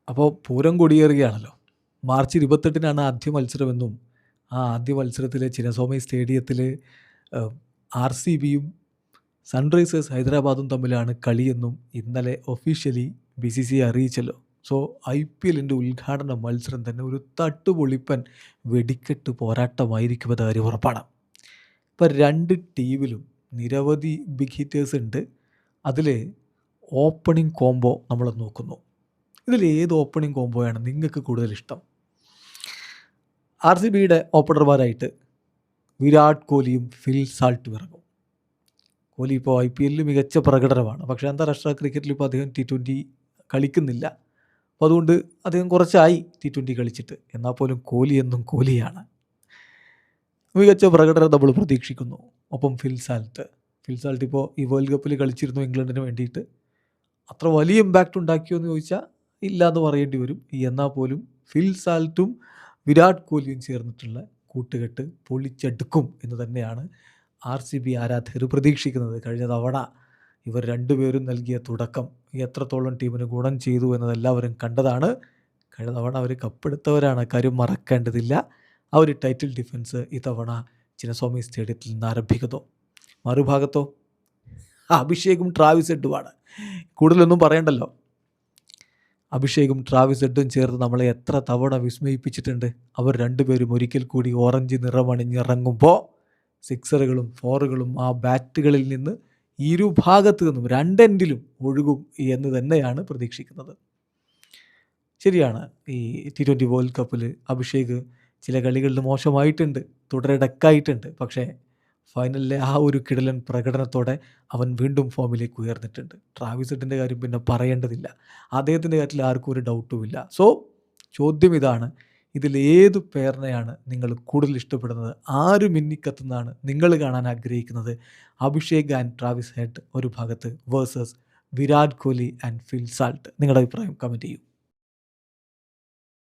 അപ്പോൾ പൂരം കൊടിയേറുകയാണല്ലോ. മാർച്ച് 28-നാണ് ആദ്യ മത്സരമെന്നും ആ ആദ്യ മത്സരത്തിൽ ചിന്നസ്വാമി സ്റ്റേഡിയത്തിൽ ആർ-സി-ബിയും സൺറൈസേഴ്സ് ഹൈദരാബാദും തമ്മിലാണ് കളിയെന്നും ഇന്നലെ ഒഫീഷ്യലി BCCI അറിയിച്ചല്ലോ. സോ IPLൻ്റെ ഉദ്ഘാടന മത്സരം തന്നെ ഒരു തട്ടുപൊളിപ്പൻ വെടിക്കെട്ട് പോരാട്ടമായിരിക്കുമെന്ന കാര്യം ഉറപ്പാണ്. ഇപ്പോൾ രണ്ട് ടീമിലും നിരവധി ബിഗ് ഹിറ്റേഴ്സ് ഉണ്ട്. അതിൽ ഓപ്പണിംഗ് കോംബോ നമ്മൾ നോക്കുന്നു. ഇതിൽ ഏത് ഓപ്പണിംഗ് കോംബോയാണ് നിങ്ങൾക്ക് കൂടുതൽ ഇഷ്ടം? RCBയുടെ ഓപ്പണർമാരായിട്ട് വിരാട് കോഹ്ലിയും ഫിൽ സാൾട്ടും ഇറങ്ങും. കോഹ്ലി ഇപ്പോൾ IPLൽ മികച്ച പ്രകടനമാണ്. പക്ഷേ അന്താരാഷ്ട്ര ക്രിക്കറ്റിൽ ഇപ്പോൾ അദ്ദേഹം T20 കളിക്കുന്നില്ല. അപ്പോൾ അതുകൊണ്ട് അദ്ദേഹം കുറച്ചായി T20 കളിച്ചിട്ട്. എന്നാൽ പോലും കോഹ്ലി എന്നും കോഹ്ലിയാണ്. മികച്ച പ്രകടനം നമ്മൾ പ്രതീക്ഷിക്കുന്നു. ഒപ്പം ഫിൽ സാൾട്ട് ഇപ്പോൾ ഈ വേൾഡ് കപ്പിൽ കളിച്ചിരുന്നു ഇംഗ്ലണ്ടിന് വേണ്ടിയിട്ട്. അത്ര വലിയ ഇമ്പാക്റ്റ് ഉണ്ടാക്കിയോ എന്ന് ചോദിച്ചാൽ ഇല്ല എന്ന് പറയേണ്ടി വരും. എന്നാൽ പോലും ഫിൽ സാൾട്ടും വിരാട് കോഹ്ലിയും ചേർന്നിട്ടുള്ള കൂട്ടുകെട്ട് പൊളിച്ചെടുക്കും എന്ന് തന്നെയാണ് RCB ആരാധകർ പ്രതീക്ഷിക്കുന്നത്. കഴിഞ്ഞ തവണ ഇവർ രണ്ടുപേരും നൽകിയ തുടക്കം എത്രത്തോളം ടീമിന് ഗുണം ചെയ്തു എന്നതെല്ലാവരും കണ്ടതാണ്. കഴിഞ്ഞ തവണ അവർ കപ്പെടുത്തവരാണ്, കാര്യം മറക്കേണ്ടതില്ല. ആ ഒരു ടൈറ്റിൽ ഡിഫൻസ് ഇത്തവണ ചിന്നസ്വാമി സ്റ്റേഡിയത്തിൽ നിന്ന് ആരംഭിക്കുന്നു. മറുഭാഗത്തോ അഭിഷേകും ട്രാവിസ് ഹെഡുമാണ്. കൂടുതലൊന്നും പറയണ്ടല്ലോ. അഭിഷേകും ട്രാവിസ് ഹെഡും ചേർന്ന് നമ്മളെ എത്ര തവണ വിസ്മയിപ്പിച്ചിട്ടുണ്ട്. അവർ രണ്ടുപേരും ഒരിക്കൽ കൂടി ഓറഞ്ച് നിറമണിഞ്ഞിറങ്ങുമ്പോൾ സിക്സറുകളും ഫോറുകളും ആ ബാറ്റുകളിൽ നിന്ന് ഇരുഭാഗത്തു നിന്നും രണ്ടെൻഡിലും ഒഴുകും എന്ന് തന്നെയാണ് പ്രതീക്ഷിക്കുന്നത്. ശരിയാണ്, ഈ T20 വേൾഡ് കപ്പിൽ അഭിഷേക് ചില കളികളിൽ മോശമായിട്ടുണ്ട്, തുടരെടക്കായിട്ടുണ്ട്. പക്ഷേ ഫൈനലിലെ ആ ഒരു കിടിലൻ പ്രകടനത്തോടെ അവൻ വീണ്ടും ഫോമിലേക്ക് ഉയർന്നിട്ടുണ്ട്. ട്രാവിസ് ഹെഡിൻ്റെ കാര്യം പിന്നെ പറയേണ്ടതില്ല. അദ്ദേഹത്തിൻ്റെ കാര്യത്തിൽ ആർക്കും ഒരു ഡൗട്ടുമില്ല. സോ ചോദ്യം ഇതാണ്, ഇതിലേത് പേരിനെയാണ് നിങ്ങൾ കൂടുതൽ ഇഷ്ടപ്പെടുന്നത്? ആര് മിന്നിക്കത്തുന്നതാണ് നിങ്ങൾ കാണാൻ ആഗ്രഹിക്കുന്നത്? അഭിഷേക് ആൻഡ് ട്രാവിസ് ഹെഡ് ഒരു ഭാഗത്ത് versus Virat Kohli and fill salt. നിങ്ങളുടെ അഭിപ്രായം കമൻറ്റ് ചെയ്യൂ.